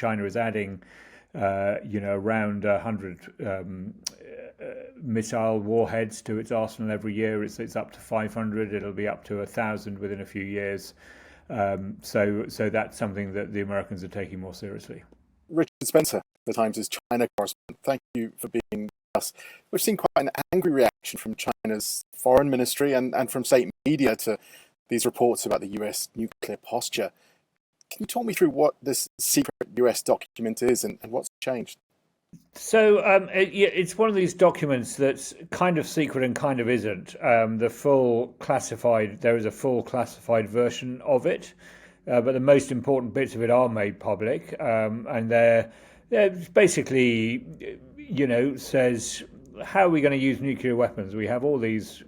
China is adding, around 100 missile warheads to its arsenal every year. It's up to 500. It'll be up to 1,000 within a few years. So that's something that the Americans are taking more seriously. Richard Spencer, the Times' China correspondent, thank you for being with us. We've seen quite an angry reaction from China's foreign ministry and from state media to these reports about the US nuclear posture. Can you talk me through what this secret US document is and what's changed? So it's one of these documents that's kind of secret and kind of isn't. There is a full classified version of it, but the most important bits of it are made public, and they're basically, says how are we going to use nuclear weapons? We have all these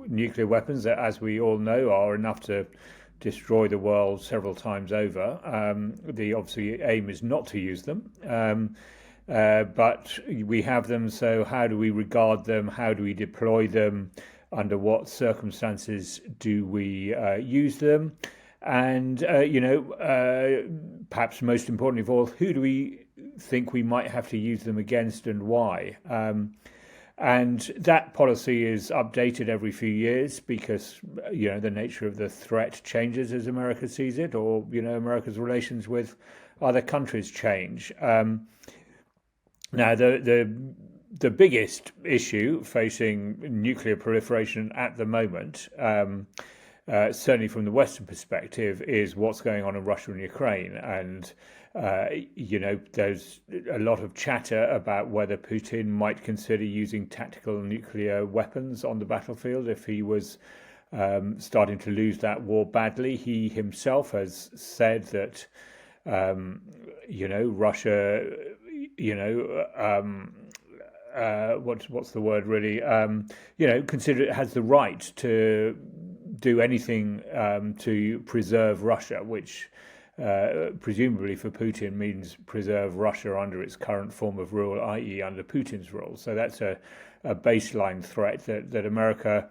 nuclear weapons that, as we all know, are enough to destroy the world several times over. The obviously aim is not to use them. But we have them, so how do we regard them? How do we deploy them? Under what circumstances do we use them? And, perhaps most importantly of all, who do we think we might have to use them against and why? And that policy is updated every few years because, the nature of the threat changes as America sees it, or, America's relations with other countries change. Now, the biggest issue facing nuclear proliferation at the moment, certainly from the Western perspective, is what's going on in Russia and Ukraine. And, there's a lot of chatter about whether Putin might consider using tactical nuclear weapons on the battlefield if he was starting to lose that war badly. He himself has said that, Russia, what's the word really? Consider it has the right to do anything to preserve Russia, which presumably for Putin means preserve Russia under its current form of rule, i.e. under Putin's rule. So that's a baseline threat that America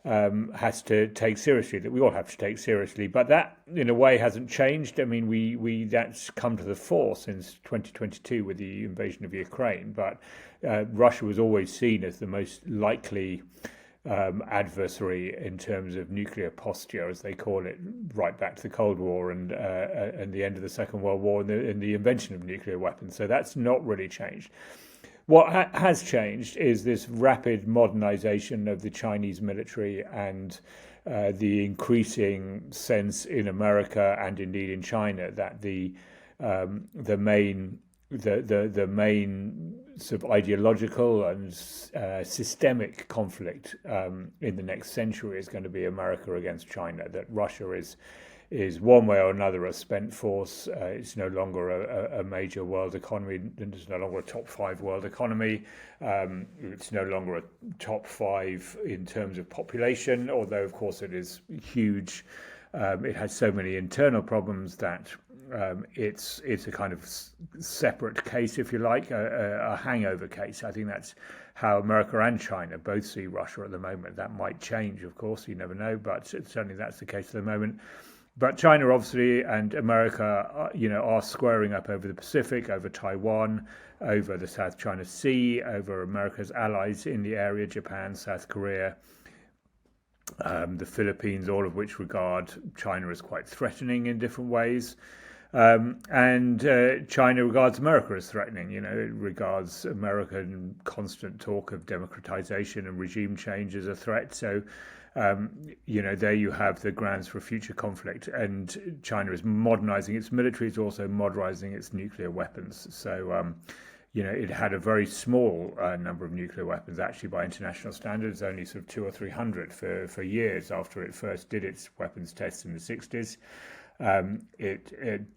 has to take seriously, that we all have to take seriously. But that, in a way, hasn't changed. I mean, that's come to the fore since 2022 with the invasion of Ukraine. But Russia was always seen as the most likely adversary in terms of nuclear posture, as they call it, right back to the Cold War and the end of the Second World War and the invention of nuclear weapons. So that's not really changed. What has changed is this rapid modernization of the Chinese military and the increasing sense in America and indeed in China that the main sort of ideological and systemic conflict in the next century is going to be America against China. That Russia is one way or another a spent force. It's no longer a major world economy. It's no longer a top five world economy. It's no longer a top five in terms of population, although of course it is huge. It has so many internal problems that it's a kind of separate case, if you like, a hangover case. I think that's how America and China both see Russia at the moment. That might change, of course, you never know, but certainly that's the case at the moment. But China, obviously, and America, are squaring up over the Pacific, over Taiwan, over the South China Sea, over America's allies in the area, Japan, South Korea, the Philippines, all of which regard China as quite threatening in different ways. And China regards America as threatening. It regards American constant talk of democratization and regime change as a threat. So, there you have the grounds for future conflict. And China is modernizing its military. It's also modernizing its nuclear weapons. So, it had a very small number of nuclear weapons, actually, by international standards, only sort of 200 or 300 for years after it first did its weapons tests in the 60s.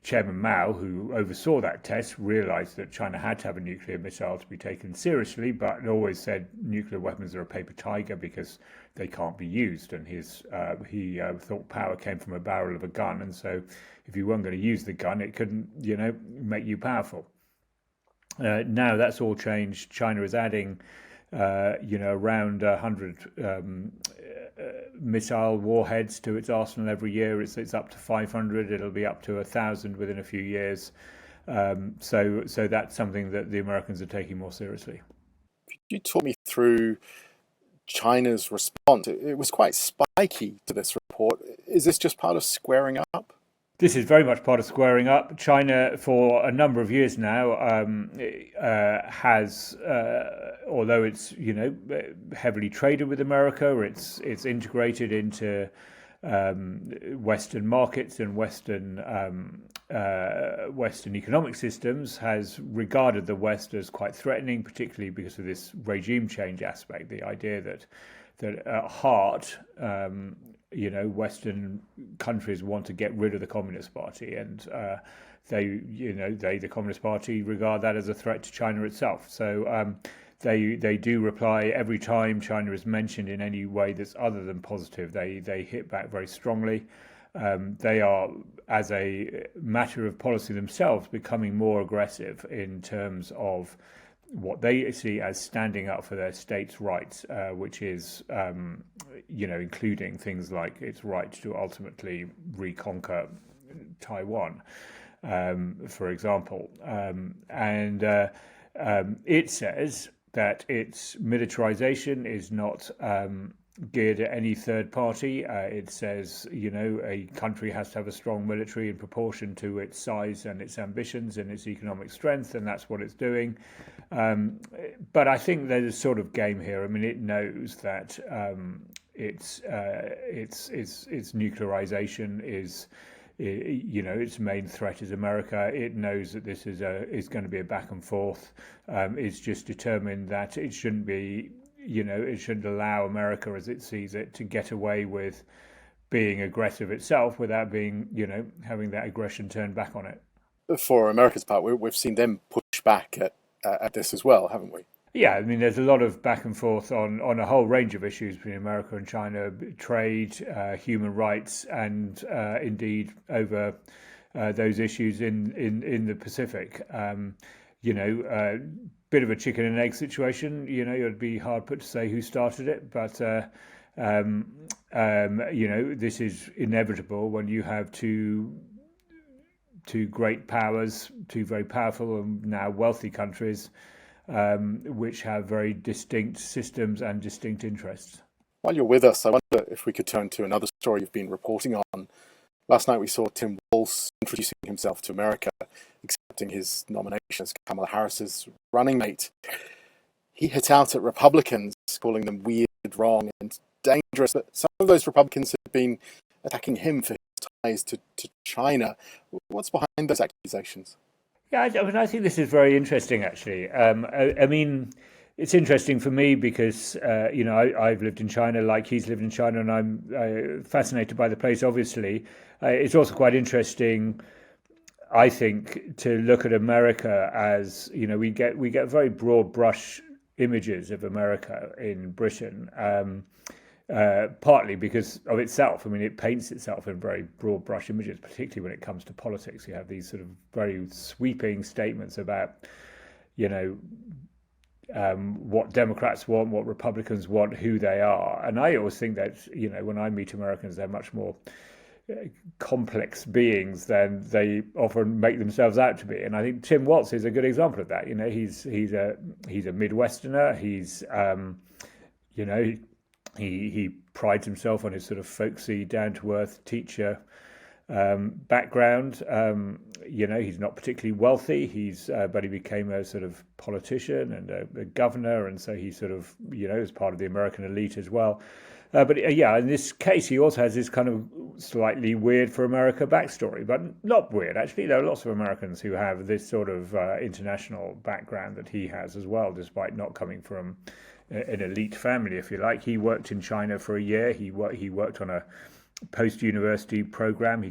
Chairman Mao, who oversaw that test, realized that China had to have a nuclear missile to be taken seriously, but always said nuclear weapons are a paper tiger because they can't be used. And he thought power came from a barrel of a gun, and so if you weren't going to use the gun, it couldn't, make you powerful. Now that's all changed. China is adding, around 100 missile warheads to its arsenal every year. It's up to 500. It'll be up to 1,000 within a few years. So that's something that the Americans are taking more seriously. You talk me through China's response. It was quite spiky to this report. Is this just part of squaring up? This is very much part of squaring up. China, for a number of years now, has, although it's heavily traded with America, it's integrated into Western markets and Western economic systems, has regarded the West as quite threatening, particularly because of this regime change aspect. The idea that at heart, Western countries want to get rid of the Communist Party, and the Communist Party, regard that as a threat to China itself. So they do reply every time China is mentioned in any way that's other than positive. They hit back very strongly. They are, as a matter of policy themselves, becoming more aggressive in terms of what they see as standing up for their states' rights, which is, including things like its right to ultimately reconquer Taiwan, for example. It says that its militarization is not geared at any third party. It says, a country has to have a strong military in proportion to its size and its ambitions and its economic strength, and that's what it's doing. But I think there's a sort of game here. I mean, it knows that its nuclearization is, its main threat is America. It knows that this is going to be a back and forth. It's just determined that it shouldn't be. It shouldn't allow America, as it sees it, to get away with being aggressive itself without being, having that aggression turned back on it. For America's part, we've seen them push back at this as well, haven't we? Yeah, I mean, there's a lot of back and forth on a whole range of issues between America and China: trade, human rights, and indeed over those issues in the Pacific. Bit of a chicken and egg situation. It'd be hard put to say who started it, but this is inevitable when you have two great powers, two very powerful and now wealthy countries, which have very distinct systems and distinct interests. While you're with us, I wonder if we could turn to another story you've been reporting on. Last night we saw Tim Walz introducing himself to America, accepting his nomination as Kamala Harris's running mate. He hit out at Republicans, calling them weird, wrong, and dangerous. But some of those Republicans have been attacking him for his ties to China. What's behind those accusations? Yeah, I think this is very interesting, actually. I mean, it's interesting for me because, I've lived in China like he's lived in China, and I'm fascinated by the place, obviously. It's also quite interesting, I think, to look at America as, we get very broad brush images of America in Britain, partly because of itself. I mean, it paints itself in very broad brush images, particularly when it comes to politics. You have these sort of very sweeping statements about, what Democrats want, what Republicans want, who they are. And I always think that, when I meet Americans, they're much more complex beings than they often make themselves out to be. And I think Tim Walz is a good example of that. He's a Midwesterner. He's he prides himself on his sort of folksy, down to earth teacher background. He's not particularly wealthy. But he became a sort of politician and a governor, and so he sort of is part of the American elite as well. But in this case, he also has this kind of slightly weird for America backstory, but not weird, actually. There are lots of Americans who have this sort of international background that he has as well, despite not coming from an elite family, if you like. He worked in China for a year. He worked on a post-university program. He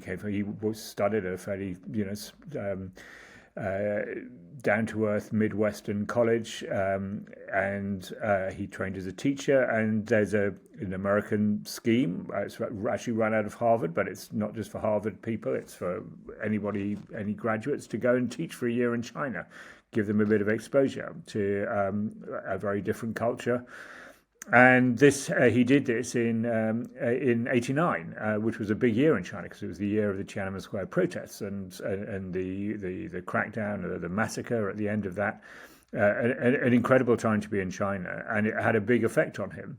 studied at a fairly, down-to-earth Midwestern college, and he trained as a teacher. And there's an American scheme. It's actually run out of Harvard, but it's not just for Harvard people. It's for any graduates to go and teach for a year in China, give them a bit of exposure to a very different culture. And this he did this in '89, which was a big year in China because it was the year of the Tiananmen Square protests and the crackdown, the massacre at the end of that. An incredible time to be in China, and it had a big effect on him.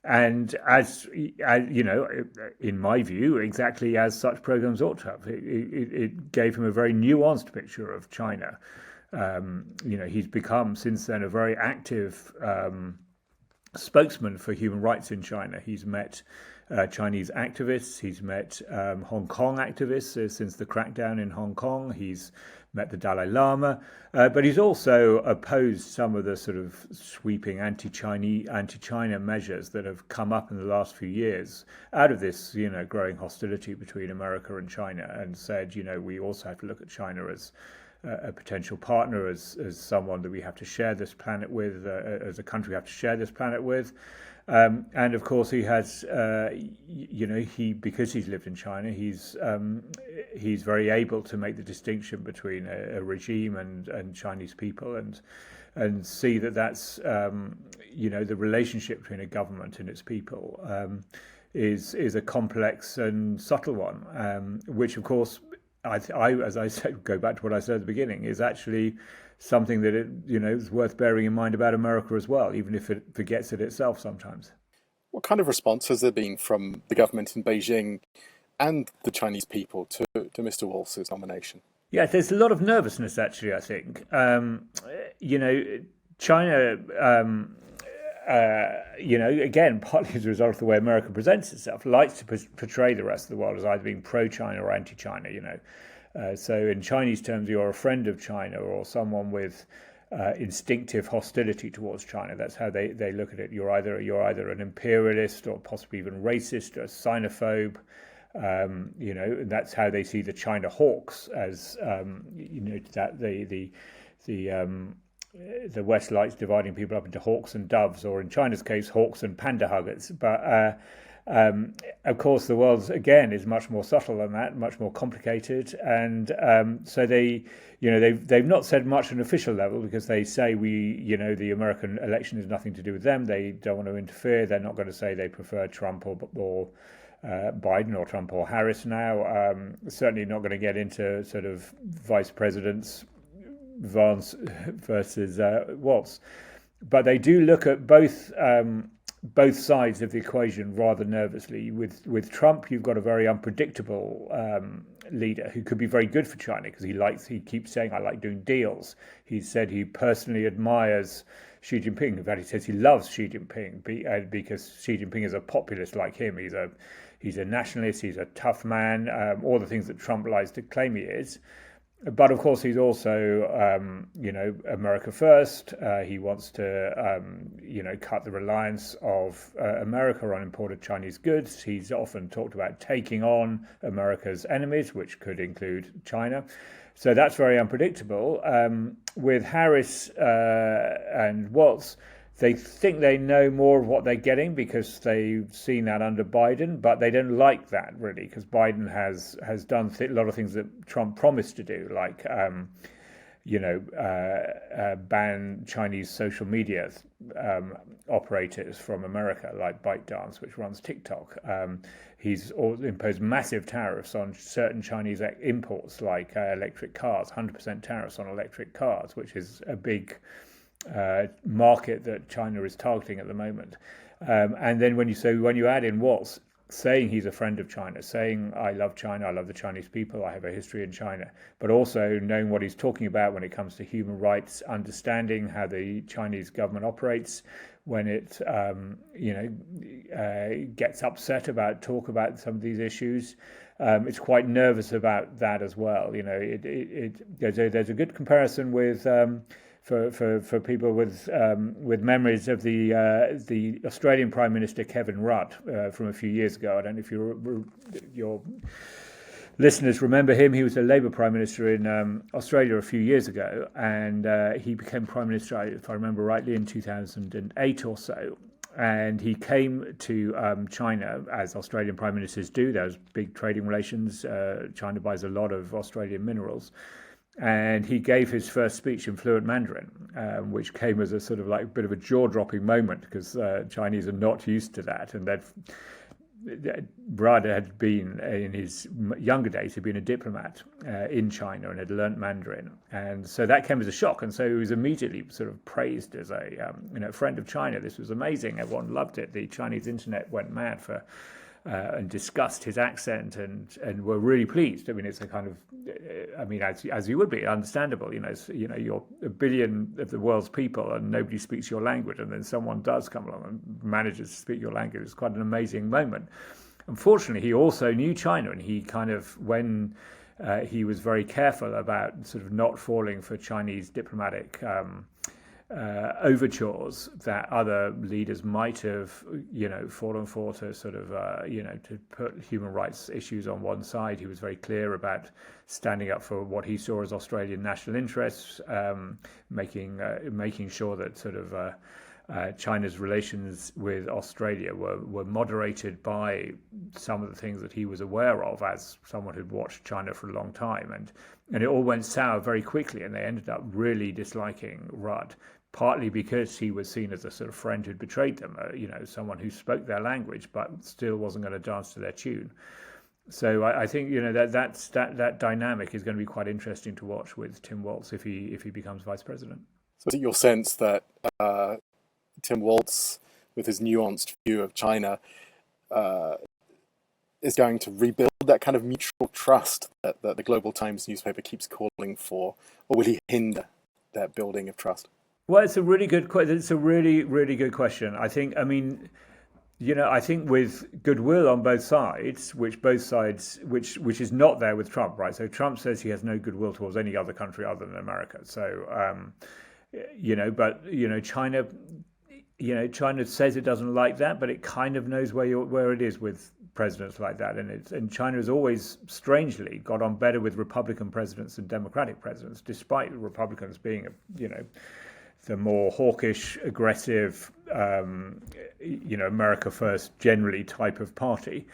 And as you know, in my view, exactly as such programs ought to have, it gave him a very nuanced picture of China. He's become since then a very active spokesman for human rights in China. He's met Chinese activists. He's met Hong Kong activists since the crackdown in Hong Kong. He's met the Dalai Lama, but he's also opposed some of the sort of sweeping anti-China measures that have come up in the last few years out of this, growing hostility between America and China, and said, we also have to look at China as a potential partner, as someone that we have to share this planet with, as a country we have to share this planet with. And of course, he has, because he's lived in China, he's very able to make the distinction between a regime and Chinese people, and see that's the relationship between a government and its people is a complex and subtle one, which of course as I said, go back to what I said at the beginning, is actually something that is worth bearing in mind about America as well, even if it forgets it itself sometimes. What kind of response has there been from the government in Beijing and the Chinese people to Mr. Walz's nomination? Yeah, there's a lot of nervousness, actually, I think. China, again, partly as a result of the way America presents itself, likes to portray the rest of the world as either being pro-China or anti-China, So in Chinese terms, you're a friend of China or someone with instinctive hostility towards China. That's how they look at it. You're either an imperialist or possibly even racist or a xenophobe. That's how they see the China hawks as, that the West likes dividing people up into hawks and doves, or in China's case, hawks and panda huggers. But of course, the world again is much more subtle than that, much more complicated, and so they've not said much on an official level because they say the American election has nothing to do with them. They don't want to interfere. They're not going to say they prefer Trump or Biden or Trump or Harris now. Certainly not going to get into sort of vice presidents, Vance versus Waltz, but they do look at both sides of the equation rather nervously. With Trump, you've got a very unpredictable leader who could be very good for China because he keeps saying, "I like doing deals." He said he personally admires Xi Jinping. In fact, he says he loves Xi Jinping because Xi Jinping is a populist like him. He's a nationalist. He's a tough man. All the things that Trump likes to claim he is. But of course, he's also, America first. He wants to, cut the reliance of America on imported Chinese goods. He's often talked about taking on America's enemies, which could include China. So that's very unpredictable. With Harris and Waltz, they think they know more of what they're getting because they've seen that under Biden, but they don't like that really because Biden has done a lot of things that Trump promised to do, like ban Chinese social media operators from America, like ByteDance, which runs TikTok. He's imposed massive tariffs on certain Chinese imports, like electric cars, 100% tariffs on electric cars, which is a big market that China is targeting at the moment. And then when you add in Waltz saying he's a friend of China, saying I love China, I love the Chinese people, I have a history in China, but also knowing what he's talking about when it comes to human rights, understanding how the Chinese government operates when it gets upset about some of these issues. It's quite nervous about that as well. There's a good comparison with for people with memories of the Australian Prime Minister Kevin Rudd from a few years ago. I don't know if your listeners remember him. He was a Labour Prime Minister in Australia a few years ago, and he became Prime Minister, if I remember rightly, in 2008 or so. And he came to China, as Australian Prime Ministers do. There's big trading relations. China buys a lot of Australian minerals. And he gave his first speech in fluent Mandarin. which came as a sort of like a bit of a jaw-dropping moment because Chinese are not used to that, and Brad had been, in his younger days, had been a diplomat in China and had learnt Mandarin, and so that came as a shock. And so he was immediately sort of praised as a friend of China. This was amazing. Everyone loved it. The Chinese internet went mad for and discussed his accent and were really pleased. I mean, it's a kind of, as you would be, understandable. You're a billion of the world's people and nobody speaks your language, and then someone does come along and manages to speak your language. It's quite an amazing moment. Unfortunately, he also knew China, and he kind of, when he was very careful about sort of not falling for Chinese diplomatic overtures that other leaders might have, fallen for, to sort of, to put human rights issues on one side. He was very clear about standing up for what he saw as Australian national interests, making sure that sort of China's relations with Australia were moderated by some of the things that he was aware of as someone who'd watched China for a long time. And it all went sour very quickly, and they ended up really disliking Rudd, partly because he was seen as a sort of friend who'd betrayed them, someone who spoke their language but still wasn't going to dance to their tune. So I think that dynamic is going to be quite interesting to watch with Tim Walz if he becomes vice president. So is it your sense that Tim Walz, with his nuanced view of China, is going to rebuild that kind of mutual trust that the Global Times newspaper keeps calling for, or will he hinder that building of trust? Well, it's a really good question. It's a really, really good question. I think with goodwill on both sides, which is not there with Trump, right? So Trump says he has no goodwill towards any other country other than America. So, China says it doesn't like that, but it kind of knows where it is with presidents like that, and China has always strangely got on better with Republican presidents than Democratic presidents, despite the Republicans being the more hawkish, aggressive, America first generally type of party,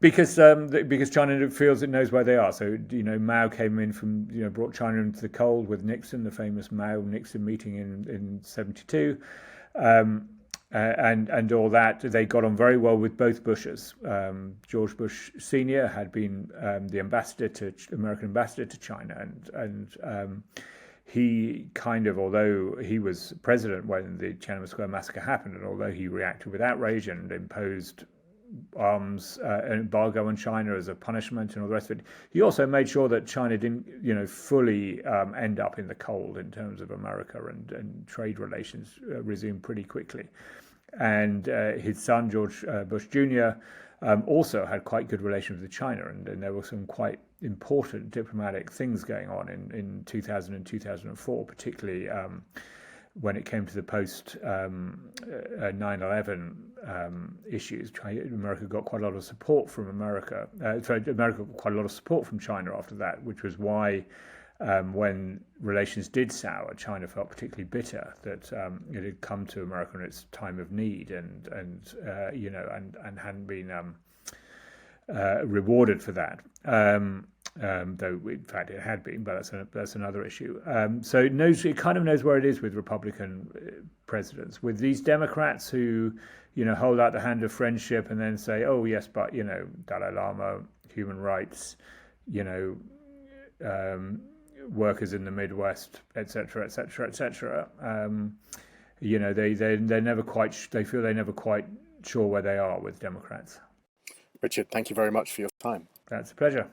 because China feels it knows where they are. So Mao came in brought China into the cold with Nixon, the famous Mao-Nixon meeting in '72. And all that. They got on very well with both Bushes. George Bush Sr. had been the American ambassador to China, and he kind of, although he was president when the Tiananmen Square massacre happened, and although he reacted with outrage and imposed arms embargo on China as a punishment and all the rest of it, he also made sure that China didn't, fully end up in the cold in terms of America, and trade relations resumed pretty quickly. And his son, George Bush Jr., also had quite good relations with China, and there were some quite important diplomatic things going on in 2000 and 2004, particularly when it came to the post 9/11 issues. America got quite a lot of support from America. America got quite a lot of support from China after that, which was why when relations did sour, China felt particularly bitter that it had come to America in its time of need, and hadn't been rewarded for that. Though in fact it had been, but that's another issue. So it kind of knows where it is with Republican presidents. With these Democrats who, hold out the hand of friendship and then say, oh yes, but Dalai Lama, human rights, workers in the Midwest, etc., etc., etc. They're never quite. They feel they're never quite sure where they are with Democrats. Richard, thank you very much for your time. That's a pleasure.